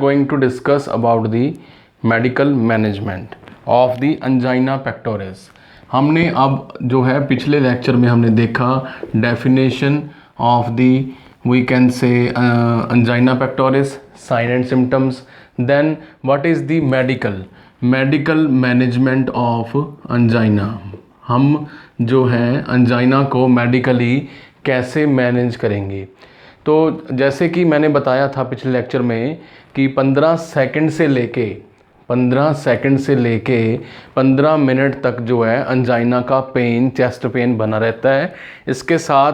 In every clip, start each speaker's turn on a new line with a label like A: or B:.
A: going to discuss about the medical management of the angina pectoris। हमने अब जो है पिछले लेक्चर में हमने देखा definition of the we can say angina pectoris, sign and symptoms, then what is the medical management of angina। हम जो है angina को मेडिकली कैसे मैनेज करेंगे। तो जैसे कि मैंने बताया था पिछले लेक्चर में कि 15 सेकंड से लेके 15 मिनट तक जो है अंजाइना का पेन, चेस्ट पेन बना रहता है। इसके साथ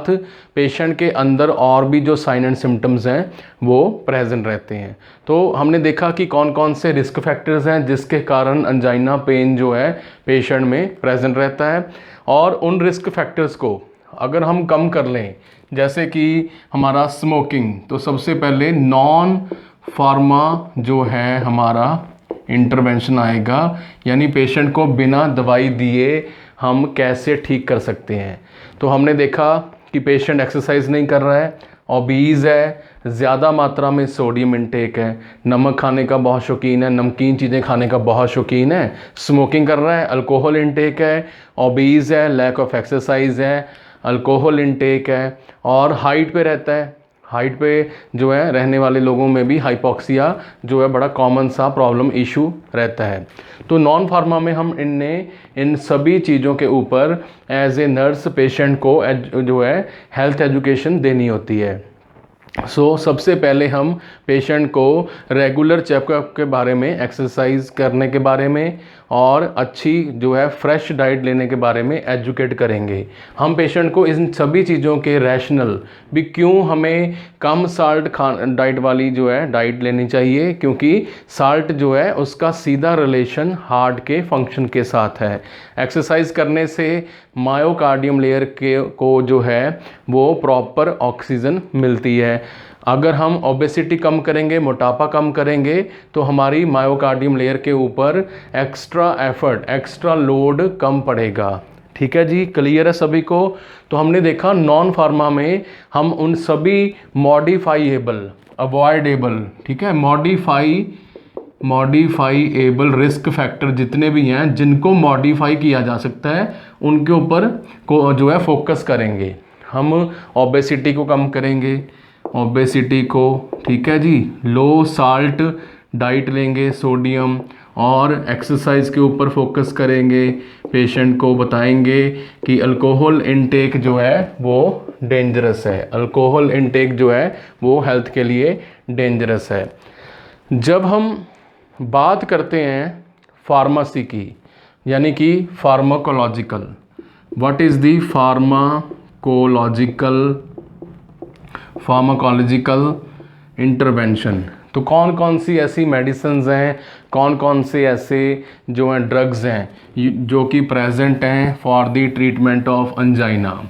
A: पेशेंट के अंदर और भी जो साइन एंड सिम्टम्स हैं वो प्रेजेंट रहते हैं। तो हमने देखा कि कौन कौन से रिस्क फैक्टर्स हैं जिसके कारण अंजाइना पेन जो है पेशेंट में प्रेजेंट रहता है, और उन रिस्क फैक्टर्स को अगर हम कम कर लें, जैसे कि हमारा स्मोकिंग, तो सबसे पहले नॉन फार्मा जो है हमारा इंटरवेंशन आएगा, यानी पेशेंट को बिना दवाई दिए हम कैसे ठीक कर सकते हैं। तो हमने देखा कि पेशेंट एक्सरसाइज नहीं कर रहा है, ओबीज़ है, ज़्यादा मात्रा में सोडियम इंटेक है, नमक खाने का बहुत शौकीन है, नमकीन चीज़ें खाने का बहुत शौकीन है, स्मोकिंग कर रहा है, अल्कोहल इंटेक है, ओबीज़ है, लैक ऑफ एक्सरसाइज है, अल्कोहल इंटेक है, और हाइट पे रहता है। हाइट पे जो है रहने वाले लोगों में भी हाइपोक्सिया जो है बड़ा कॉमन सा प्रॉब्लम इशू रहता है। तो नॉन फार्मा में हम इन सभी चीज़ों के ऊपर एज ए नर्स पेशेंट को जो है हेल्थ एजुकेशन देनी होती है। सबसे पहले हम पेशेंट को रेगुलर चेकअप के बारे में, एक्सरसाइज करने के बारे में, और अच्छी जो है फ्रेश डाइट लेने के बारे में एजुकेट करेंगे। हम पेशेंट को इन सभी चीज़ों के रैशनल भी, क्यों हमें कम साल्ट डाइट वाली जो है डाइट लेनी चाहिए, क्योंकि साल्ट जो है उसका सीधा रिलेशन हार्ट के फंक्शन के साथ है। एक्सरसाइज करने से मायोकार्डियम लेयर को जो है वो प्रॉपर ऑक्सीजन मिलती है। अगर हम ओबेसिटी कम करेंगे, मोटापा कम करेंगे, तो हमारी मायोकार्डियम लेयर के ऊपर एक्स्ट्रा एफर्ट, एक्स्ट्रा लोड कम पड़ेगा। ठीक है जी, क्लियर है सभी को। तो हमने देखा नॉन फार्मा में हम उन सभी मॉडिफाइएबल, अवॉइडेबल, ठीक है, मॉडिफाइएबल रिस्क फैक्टर जितने भी हैं जिनको मॉडिफाई किया जा सकता है उनके ऊपर को जो है फोकस करेंगे। हम ओबेसिटी को कम करेंगे, ओबेसिटी को, ठीक है जी, लो साल्ट डाइट लेंगे, सोडियम, और एक्सरसाइज के ऊपर फोकस करेंगे। पेशेंट को बताएंगे कि अल्कोहल इनटेक जो है वो डेंजरस है, अल्कोहल इनटेक जो है वो हेल्थ के लिए डेंजरस है। जब हम बात करते हैं फार्मेसी की, यानी कि pharmacological, what is the pharmacological intervention, तो कौन कौन सी ऐसी मेडिसिन्स हैं, कौन कौन से ऐसे जो हैं ड्रग्स हैं जो कि प्रेजेंट हैं for the treatment of angina.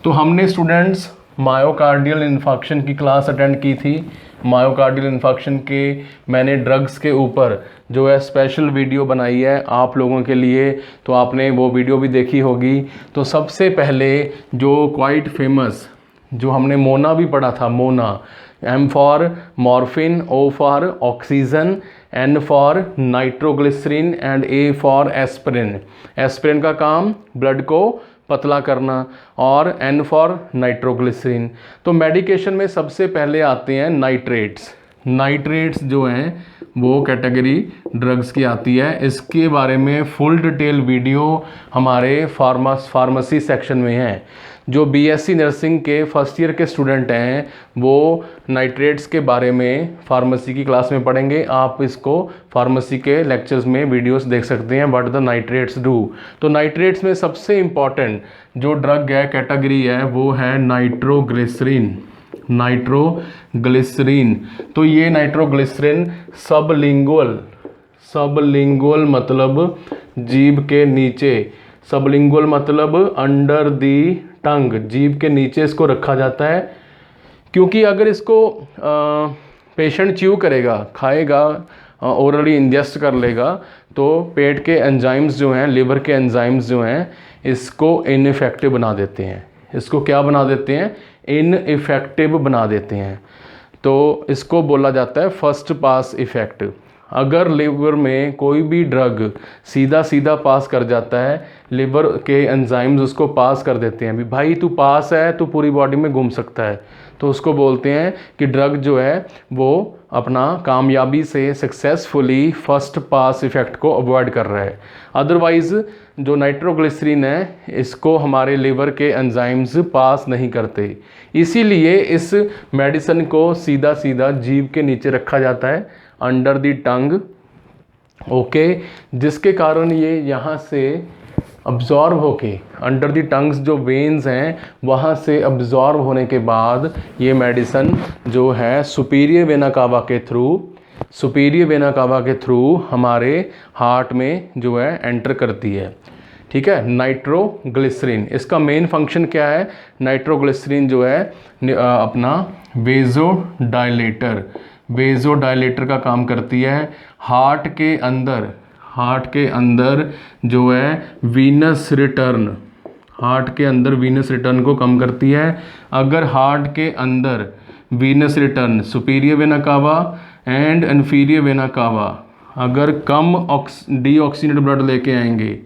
A: तो हमने स्टूडेंट्स मायोकार्डियल इन्फेक्शन की क्लास अटेंड की थी। मायोकार्डियल इन्फेक्शन के मैंने ड्रग्स के ऊपर जो है स्पेशल वीडियो बनाई है आप लोगों के लिए, तो आपने वो वीडियो भी देखी होगी। तो सबसे पहले जो क्वाइट फेमस, जो हमने मोना भी पढ़ा था, MONA, M for morphine, O for oxygen, N for nitroglycerine and A for aspirin. Aspirin का काम ब्लड को पतला करना, और N फॉर नाइट्रोग्लिसरीन। तो मेडिकेशन में सबसे पहले आते हैं नाइट्रेट्स। नाइट्रेट्स जो हैं वो कैटेगरी ड्रग्स की आती है। इसके बारे में फुल डिटेल वीडियो हमारे फार्मेसी सेक्शन में है। जो बीएससी नर्सिंग के फर्स्ट ईयर के स्टूडेंट हैं वो नाइट्रेट्स के बारे में फार्मेसी की क्लास में पढ़ेंगे। आप इसको फार्मेसी के लेक्चर्स में वीडियोस देख सकते हैं, व्हाट द नाइट्रेट्स डू। तो नाइट्रेट्स में सबसे इम्पॉर्टेंट जो ड्रग है, कैटेगरी है, वो है नाइट्रोग्लिसरीन। तो ये नाइट्रोग्लिसरीन सबलिंगुअल मतलब जीभ के नीचे, सबलिंगुअल मतलब अंडर दी टंग, जीभ के नीचे इसको रखा जाता है। क्योंकि अगर इसको पेशेंट च्यू करेगा, खाएगा, ओरली इंजेस्ट कर लेगा, तो पेट के एंजाइम्स जो हैं, लिवर के एंजाइम्स जो हैं, इसको इनइफेक्टिव बना देते हैं। इसको क्या बना देते हैं? इनइफेक्टिव बना देते हैं। तो इसको बोला जाता है फर्स्ट पास इफ़ेक्ट। अगर लिवर में कोई भी ड्रग सीधा सीधा पास कर जाता है, लिवर के एंजाइम्स उसको पास कर देते हैं, भी भाई तू पास है, तू पूरी बॉडी में घूम सकता है, तो उसको बोलते हैं कि ड्रग जो है वो अपना कामयाबी से सक्सेसफुली फर्स्ट पास इफ़ेक्ट को अवॉइड कर रहा है। अदरवाइज़ जो नाइट्रोग्लिसरीन है इसको हमारे लिवर के एंजाइम्स पास नहीं करते, इसीलिए इस मेडिसिन को सीधा सीधा जीभ के नीचे रखा जाता है, अंडर द टंग, ओके, जिसके कारण ये यहाँ से अब्जॉर्ब होके अंडर द टंग्स जो वेन्स हैं वहाँ से अब्जॉर्ब होने के बाद ये मेडिसिन जो है सुपीरियर वेना कावा के थ्रू हमारे हार्ट में जो है एंटर करती है। ठीक है, नाइट्रोग्लिसरीन इसका मेन फंक्शन क्या है? नाइट्रोग्लिसरीन जो है अपना वेज़ोडाइलेटर का काम करती है। हार्ट के अंदर जो है वीनस रिटर्न को कम करती है। अगर हार्ट के अंदर venous return superior vena cava and inferior vena cava अगर कम डीऑक्सीनेटेड ब्लड लेके आएंगे,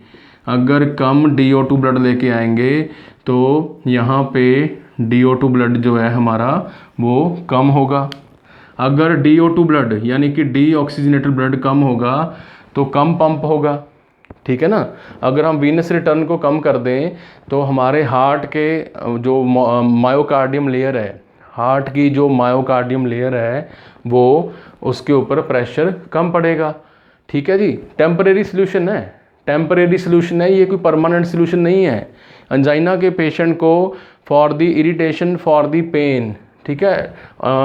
A: अगर कम DO2 ब्लड लेके आएंगे तो यहाँ पे DO2 ब्लड जो है हमारा वो कम होगा। अगर DO2 ब्लड यानी कि डीऑक्सीजनेटेड ब्लड कम होगा तो कम पंप होगा। ठीक है ना। अगर हम वीनस रिटर्न को कम कर दें तो हमारे हार्ट के जो मायोकार्डियम लेयर है, हार्ट की जो मायोकार्डियम लेयर है वो उसके ऊपर प्रेशर कम पड़ेगा। ठीक है जी, टेम्परेरी सोल्यूशन है, ये कोई परमानेंट सोल्यूशन नहीं है। अंजाइना के पेशेंट को for the irritation, for the pain, ठीक है,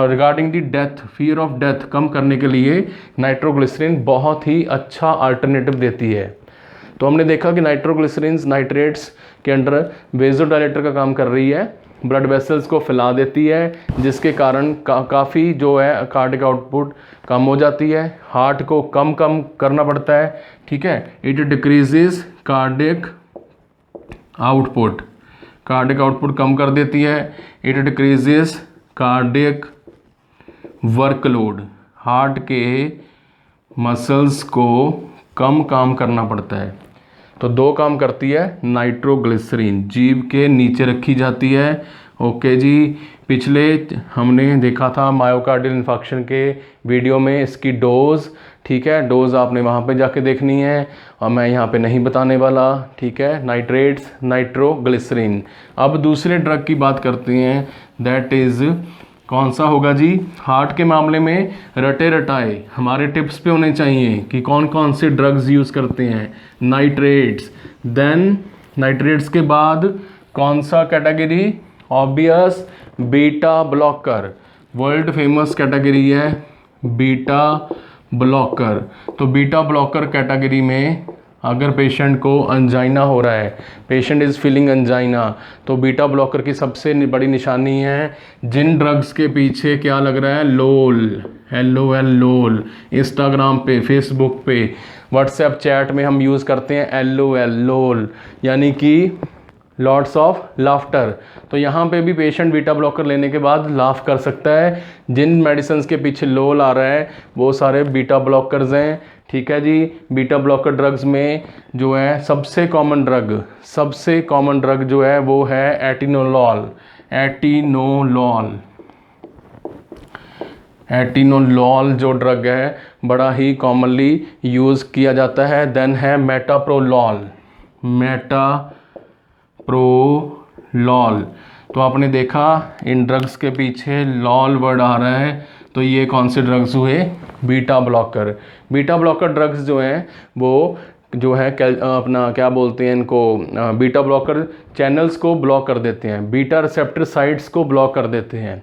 A: regarding the death, fear of death कम करने के लिए नाइट्रोग्लिसरीन बहुत ही अच्छा अल्टरनेटिव देती है। तो हमने देखा कि नाइट्रोग्लिसरीन नाइट्रेट्स के अंडर वेज़ोडाइलेटर का काम कर रही है, ब्लड वेसल्स को फैला देती है, जिसके कारण काफ़ी जो है कार्डिक आउटपुट कम हो जाती है, हार्ट को कम करना पड़ता है। ठीक है, इट डिक्रीजेज कार्डिक आउटपुट कम कर देती है। It decreases cardiac workload, heart के मसल्स को कम काम करना पड़ता है। तो दो काम करती है नाइट्रोग्लिसरीन, जीभ के नीचे रखी जाती है। ओके जी, पिछले हमने देखा था मायोकार्डियल इन्फेक्शन के वीडियो में इसकी डोज, ठीक है, डोज आपने वहाँ पे जाके देखनी है और मैं यहाँ पे नहीं बताने वाला। ठीक है, नाइट्रेट्स, नाइट्रोग्लिसरीन। अब दूसरे ड्रग की बात करते हैं, दैट इज़ कौन सा होगा जी? हार्ट के मामले में रटे रटाए हमारे टिप्स पे होने चाहिए कि कौन कौन से ड्रग्स यूज़ करते हैं। नाइट्रेट्स, देन नाइट्रेट्स के बाद कौन सा category? Obvious, beta blocker, world famous category है बीटा ब्लॉकर। तो बीटा ब्लॉकर कैटेगरी में अगर पेशेंट को अंजाइना हो रहा है, पेशेंट इज़ फीलिंग अंजाइना, तो बीटा ब्लॉकर की सबसे बड़ी निशानी है जिन ड्रग्स के पीछे क्या लग रहा है? लोल, LOL लोल। इंस्टाग्राम पे, फेसबुक पे, व्हाट्सएप चैट में हम यूज़ करते हैं LOL लोल, यानी कि लॉट्स ऑफ लाफ्टर। तो यहाँ पे भी पेशेंट बीटा ब्लॉकर लेने के बाद लाफ कर सकता है। जिन मेडिसिन के पीछे लोल आ रहा है वो सारे बीटा ब्लॉकर्स हैं। ठीक है जी, बीटा ब्लॉकर ड्रग्स में जो है सबसे कॉमन ड्रग जो है वो है एटिनोलॉल जो ड्रग है बड़ा ही कॉमनली यूज़ किया जाता है। देन है मेटाप्रोलॉल। तो आपने देखा इन ड्रग्स के पीछे लॉल वर्ड आ रहा है, तो ये कौन से ड्रग्स हुए? बीटा ब्लॉकर ड्रग्स जो हैं वो जो है अपना क्या बोलते हैं इनको, बीटा ब्लॉकर चैनल्स को ब्लॉक कर देते हैं, बीटा रिसेप्टर साइट्स को ब्लॉक कर देते हैं।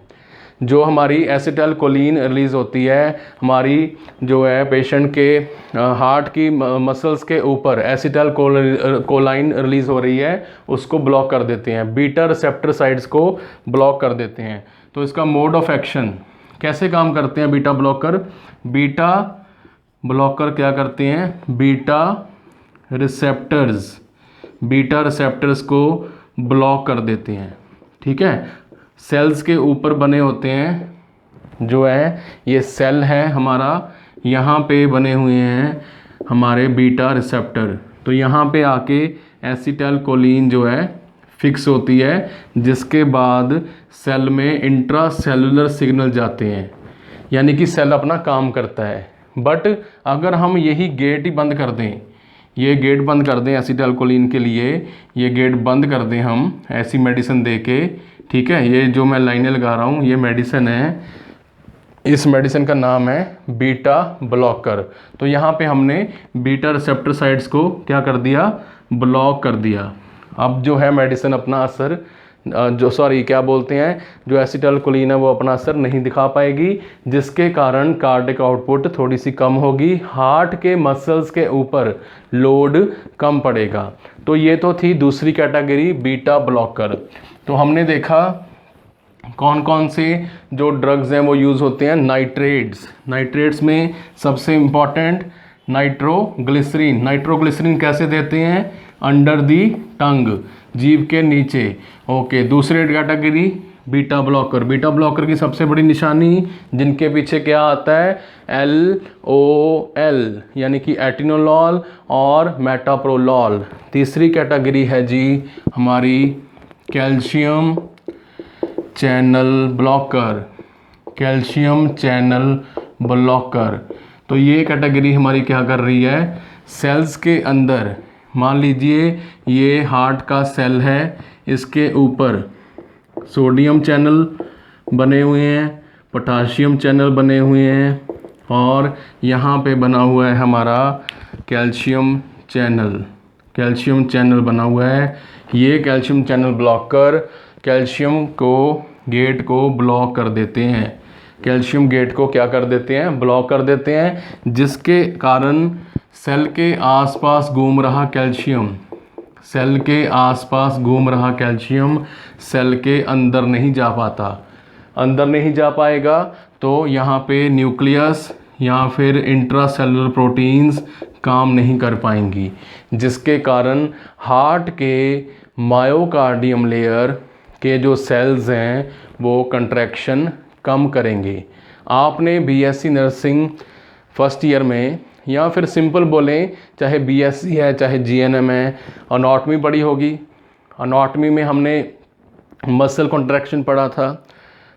A: जो हमारी एसिटाइल कोलिन रिलीज़ होती है, हमारी जो है पेशेंट के हार्ट की मसल्स के ऊपर एसिटाइल कोलाइन रिलीज़ हो रही है, उसको ब्लॉक कर देते हैं, बीटा रिसेप्टर साइट्स को ब्लॉक कर देते हैं। तो इसका मोड ऑफ एक्शन कैसे काम करते हैं बीटा ब्लॉकर? बीटा ब्लॉकर क्या करते हैं? बीटा रिसेप्टर्स को ब्लॉक कर देते हैं। ठीक है, सेल्स के ऊपर बने होते हैं जो है ये सेल है हमारा, यहाँ पे बने हुए हैं हमारे बीटा रिसेप्टर। तो यहाँ पे आके एसिटाइलकोलिन जो है फिक्स होती है, जिसके बाद सेल में इंट्रा सेलुलर सिग्नल जाते हैं, यानी कि सेल अपना काम करता है। बट अगर हम यही गेट ही बंद कर दें, ये गेट बंद कर दें एसिटाइलकोलिन के लिए, ये गेट बंद कर दें हम ऐसी मेडिसिन दे के, ठीक है, ये जो मैं लाइनें लगा रहा हूँ ये मेडिसिन है, इस मेडिसिन का नाम है बीटा ब्लॉकर। तो यहाँ पे हमने बीटा रिसेप्टर साइट्स को क्या कर दिया, ब्लॉक कर दिया। अब जो है मेडिसिन अपना असर क्या बोलते हैं, जो एसिटाइलकोलिन है वो अपना असर नहीं दिखा पाएगी, जिसके कारण कार्डिक आउटपुट थोड़ी सी कम होगी, हार्ट के मसल्स के ऊपर लोड कम पड़ेगा। तो ये तो थी दूसरी कैटेगरी बीटा ब्लॉकर। तो हमने देखा कौन कौन से जो ड्रग्स हैं वो यूज़ होते हैं। नाइट्रेट्स में सबसे इम्पॉर्टेंट नाइट्रोग्लिसरीन। नाइट्रोग्लिसरीन कैसे देते हैं, अंडर दी टंग, जीभ के नीचे। ओके, दूसरी category beta blocker. Beta blocker की सबसे बड़ी निशानी, जिनके पीछे क्या आता है, LOL, यानी कि एटिनोलॉल और मेटाप्रोलॉल। तीसरी कैटेगरी है जी हमारी calcium channel blocker, calcium channel blocker. तो ये कैटेगरी हमारी क्या कर रही है, सेल्स के अंदर, मान लीजिए ये हार्ट का सेल है, इसके ऊपर सोडियम चैनल बने हुए हैं, पोटाशियम चैनल बने हुए हैं, और यहाँ पे बना हुआ है हमारा कैल्शियम चैनल बना हुआ है। ये कैल्शियम चैनल ब्लॉकर कैल्शियम को गेट को ब्लॉक कर देते हैं, कैल्शियम गेट को क्या कर देते हैं, ब्लॉक कर देते हैं, जिसके कारण सेल के आसपास घूम रहा कैल्शियम, सेल के आसपास घूम रहा कैल्शियम सेल के अंदर नहीं जा पाता, अंदर नहीं जा पाएगा। तो यहाँ पे न्यूक्लियस या फिर इंट्रासेलुलर प्रोटीन्स काम नहीं कर पाएंगी, जिसके कारण हार्ट के मायोकार्डियम लेयर के जो सेल्स हैं वो कंट्रैक्शन कम करेंगे। आपने बीएससी नर्सिंग फर्स्ट ईयर में, या फिर सिंपल बोलें चाहे बीएससी है चाहे जीएनएम है, एनाटॉमी पढ़ी होगी। एनाटॉमी में हमने मसल कॉन्ट्रैक्शन पढ़ा था।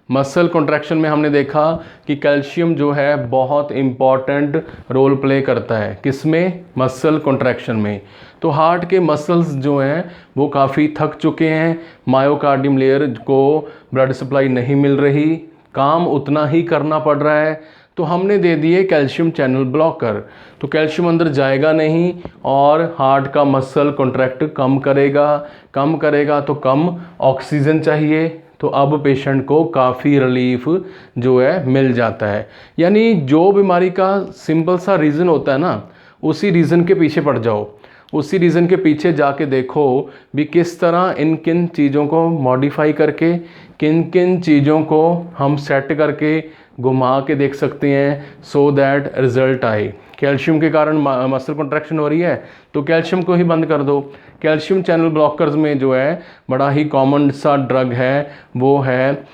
A: मसल कॉन्ट्रैक्शन में हमने देखा कि कैल्शियम जो है बहुत इम्पॉर्टेंट रोल प्ले करता है, किसमें, मसल कॉन्ट्रैक्शन में। तो हार्ट के मसल्स जो हैं वो काफ़ी थक चुके हैं, मायोकार्डियम लेयर को ब्लड सप्लाई नहीं मिल रही, काम उतना ही करना पड़ रहा है, तो हमने दे दिए कैल्शियम चैनल ब्लॉकर। तो कैल्शियम अंदर जाएगा नहीं और हार्ट का मसल कॉन्ट्रैक्ट कम करेगा तो कम ऑक्सीजन चाहिए, तो अब पेशेंट को काफ़ी रिलीफ जो है मिल जाता है। यानी जो बीमारी का सिंपल सा रीज़न होता है ना, उसी रीज़न के पीछे पड़ जाओ, उसी रीज़न के पीछे जाके देखो भी किस तरह इन किन चीज़ों को मॉडिफाई करके, किन किन चीज़ों को हम सेट करके घुमा के देख सकते हैं, सो दैट रिज़ल्ट आए। कैल्शियम के कारण मसल कॉन्ट्रैक्शन हो रही है तो कैल्शियम को ही बंद कर दो। कैल्शियम चैनल ब्लॉकर्स में जो है बड़ा ही कॉमन सा ड्रग है वो है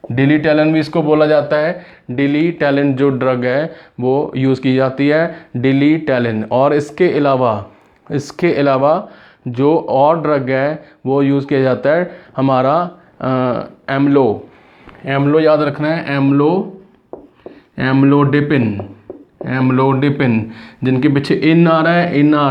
A: डिलीटैलिन भी इसको बोला जाता है। डिलीटैलिन जो ड्रग है वो यूज़ की जाती है, डिलीटैलिन। और इसके अलावा जो और ड्रग है वो यूज़ किया जाता है हमारा एम्लो याद रखना है, एम्लोडिपिन, जिनके पीछे इन आ रहा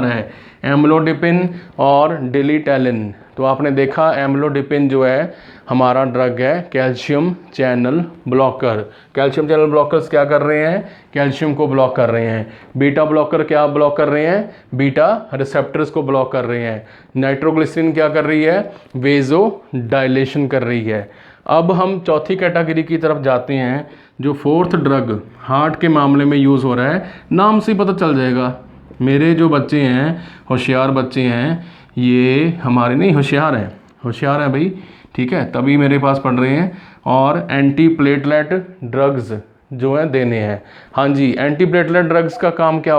A: है, एम्लोडिपिन और डिलीटैलिन। तो आपने देखा एम्लोडिपिन जो है हमारा ड्रग है calcium channel blocker. Calcium channel blockers क्या कर रहे हैं, कैल्शियम को ब्लॉक कर रहे हैं। बीटा ब्लॉकर क्या ब्लॉक कर रहे हैं, बीटा रिसेप्टर्स को ब्लॉक कर रहे हैं। नाइट्रोग्लिसरीन क्या कर रही है, वेजो डायलेशन कर रही है। अब हम चौथी कैटेगरी की तरफ जाते हैं, जो फोर्थ ड्रग हार्ट के मामले में यूज़ हो रहा है। नाम से पता चल जाएगा, मेरे जो बच्चे हैं, होशियार बच्चे हैं, ये हमारे नहीं होशियार हैं भाई, ठीक है, तभी मेरे पास पढ़ रहे हैं। और एंटी प्लेटलेट ड्रग्स जो है देने हैं। हाँ जी, एंटी प्लेटलेट ड्रग्स का काम क्या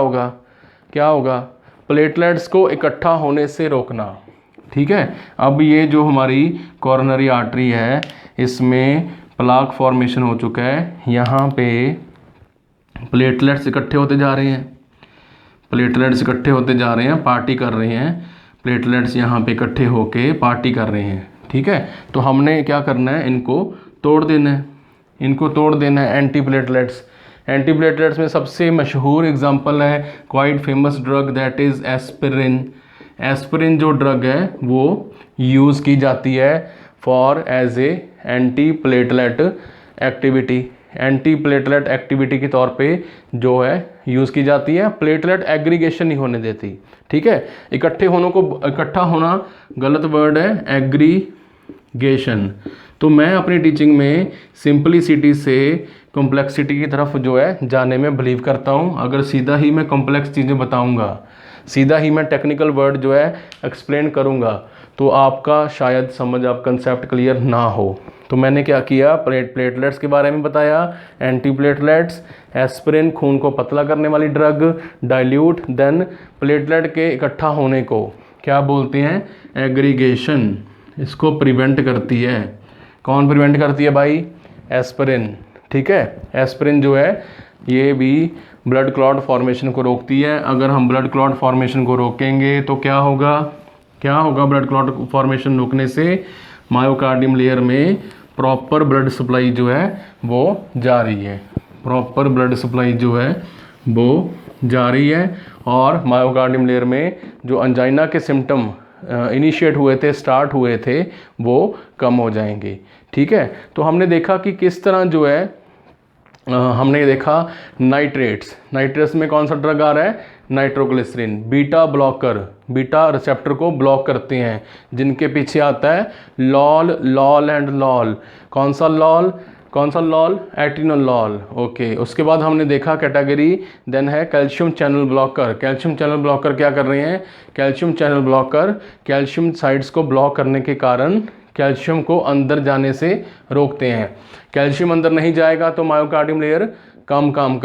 A: होगा, प्लेटलेट्स को इकट्ठा होने से रोकना, ठीक है। अब ये जो हमारी कॉरोनरी आर्टरी है इसमें प्लाक फॉर्मेशन हो चुका है, यहाँ पे प्लेटलेट्स इकट्ठे होते जा रहे हैं, प्लेटलेट्स इकट्ठे होते जा रहे हैं, पार्टी कर रहे हैं, प्लेटलेट्स यहाँ पे इकट्ठे होके पार्टी कर रहे हैं। ठीक है, तो हमने क्या करना है, इनको तोड़ देना है, इनको तोड़ देना है। एंटी प्लेटलेट्स, एंटी प्लेटलेट्स में सबसे मशहूर एग्जांपल है quite famous drug that is aspirin. Aspirin जो ड्रग है वो यूज़ की जाती है for as a anti platelet activity, anti platelet activity के तौर पे जो है यूज़ की जाती है, प्लेटलेट एग्रीगेशन नहीं होने देती। ठीक है, इकट्ठा होना गलत वर्ड है, एग्रीगेशन। तो मैं अपनी टीचिंग में सिंपलिसिटी से कॉम्प्लेक्सिटी की तरफ जो है जाने में बिलीव करता हूँ। अगर सीधा ही मैं कॉम्प्लेक्स चीज़ें बताऊँगा, सीधा ही मैं टेक्निकल वर्ड जो है एक्सप्लेन करूँगा तो आपका शायद समझ, आप कंसेप्ट क्लियर ना हो। तो मैंने क्या किया, प्लेटलेट्स के बारे में बताया, एंटी प्लेटलेट्स, एस्पिरिन खून को पतला करने वाली ड्रग, डाइल्यूट, देन प्लेटलेट के इकट्ठा होने को क्या बोलते हैं, एग्रीगेशन, इसको प्रिवेंट करती है। कौन प्रिवेंट करती है भाई, एस्पिरिन। ठीक है, एस्पिरिन जो है ये भी ब्लड क्लॉट फॉर्मेशन को रोकती है। अगर हम ब्लड क्लॉट फॉर्मेशन को रोकेंगे तो क्या होगा, क्या होगा, ब्लड क्लॉट फॉर्मेशन रोकने से मायोकार्डियम लेयर में प्रॉपर ब्लड सप्लाई जो है वो जा रही है, प्रॉपर ब्लड सप्लाई जो है वो जा रही है, और मायोकार्डियम लेयर में जो अंजाइना के सिम्टम इनिशिएट हुए थे, स्टार्ट हुए थे, वो कम हो जाएंगे। ठीक है, तो हमने देखा कि किस तरह जो है हमने देखा नाइट्रेट्स में कौन सा ड्रग आ रहा है, nitroglycerine, beta blocker, beta receptor को ब्लॉक करते हैं, जिनके पीछे आता है लॉल एंड लॉल। कौन सा लॉल, एटिनोलॉल। ओके, उसके बाद हमने देखा कैटेगरी, देन है calcium channel blocker. Calcium channel blocker क्या कर रहे हैं, calcium channel blocker calcium sites को ब्लॉक करने के कारण कैल्शियम को अंदर जाने से रोकते हैं। कैल्शियम अंदर नहीं जाएगा तो मायोकार्डियम लेयर कम काम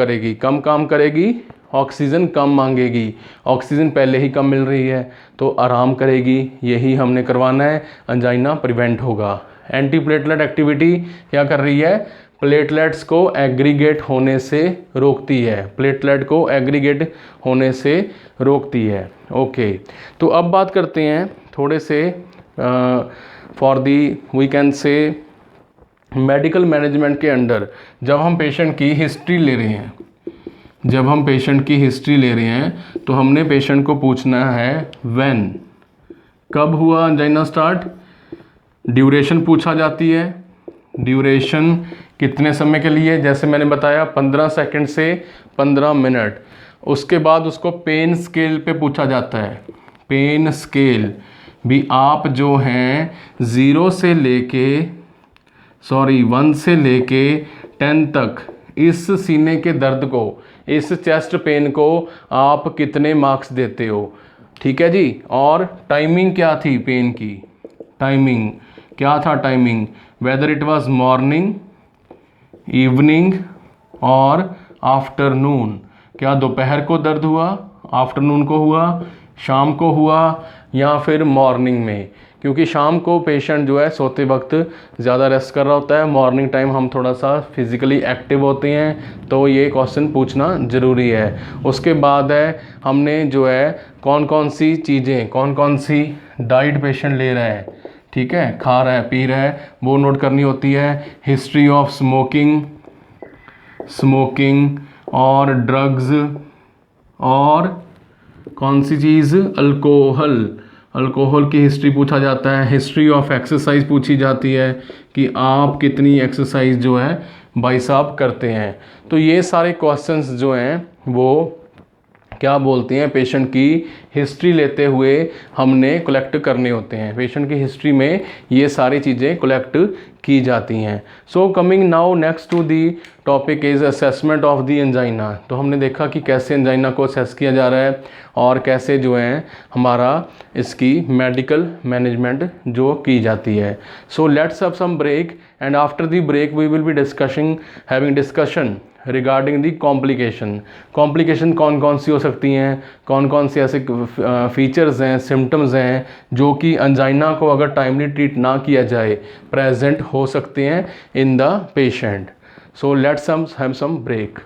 A: करेगी, ऑक्सीजन कम मांगेगी, ऑक्सीजन पहले ही कम मिल रही है तो आराम करेगी। यही हमने करवाना है, अंजाइना प्रिवेंट होगा। एंटी प्लेटलेट एक्टिविटी क्या कर रही है, प्लेटलेट्स को एग्रीगेट होने से रोकती है, प्लेटलेट को एग्रीगेट होने से रोकती है। ओके, तो अब बात करते हैं थोड़े से for the we can say medical management के अंडर जब हम पेशेंट की हिस्ट्री ले रहे हैं, तो हमने पेशेंट को पूछना है व्हेन, कब हुआ अंजाइना स्टार्ट, ड्यूरेशन पूछा जाती है, ड्यूरेशन कितने समय के लिए, जैसे मैंने बताया 15 सेकंड से 15 मिनट। उसके बाद उसको पेन स्केल पे पूछा जाता है, पेन स्केल भी आप जो हैं 1 से लेके 10 तक इस सीने के दर्द को, इस चेस्ट पेन को आप कितने मार्क्स देते हो। ठीक है जी, और टाइमिंग क्या थी पेन की, टाइमिंग क्या था, timing whether it was morning, evening और आफ्टरनून, क्या दोपहर को दर्द हुआ, आफ्टरनून को हुआ, शाम को हुआ या फिर मॉर्निंग में, क्योंकि शाम को पेशेंट जो है सोते वक्त ज़्यादा रेस्ट कर रहा होता है, मॉर्निंग टाइम हम थोड़ा सा फिज़िकली एक्टिव होते हैं, तो ये क्वेश्चन पूछना ज़रूरी है। उसके बाद है हमने जो है कौन कौन सी डाइट पेशेंट ले रहा है, ठीक है, खा रहा है, पी रहा है, वो नोट करनी होती है। हिस्ट्री ऑफ स्मोकिंग और ड्रग्स, और कौन सी चीज़, अल्कोहल की हिस्ट्री पूछा जाता है। हिस्ट्री ऑफ एक्सरसाइज पूछी जाती है कि आप कितनी एक्सरसाइज जो है भाई साहब करते हैं। तो ये सारे क्वेश्चंस जो हैं वो क्या बोलते हैं, पेशेंट की हिस्ट्री लेते हुए हमने कलेक्ट करने होते हैं। पेशेंट की हिस्ट्री में ये सारी चीज़ें कलेक्ट की जाती हैं। So coming now next to the topic is assessment of the angina. तो हमने देखा कि कैसे एंजाइना को असेस किया जा रहा है और कैसे जो है हमारा इसकी मेडिकल मैनेजमेंट जो की जाती है। So let's have some break and after the break we will be having discussion regarding the complication कौन कौन सी हो सकती हैं, कौन कौन से ऐसे फीचर्स हैं, सिम्टम्स हैं जो कि अंजाइना को अगर टाइमली ट्रीट ना किया जाए प्रेजेंट हो सकते हैं in the patient. So let's have some break.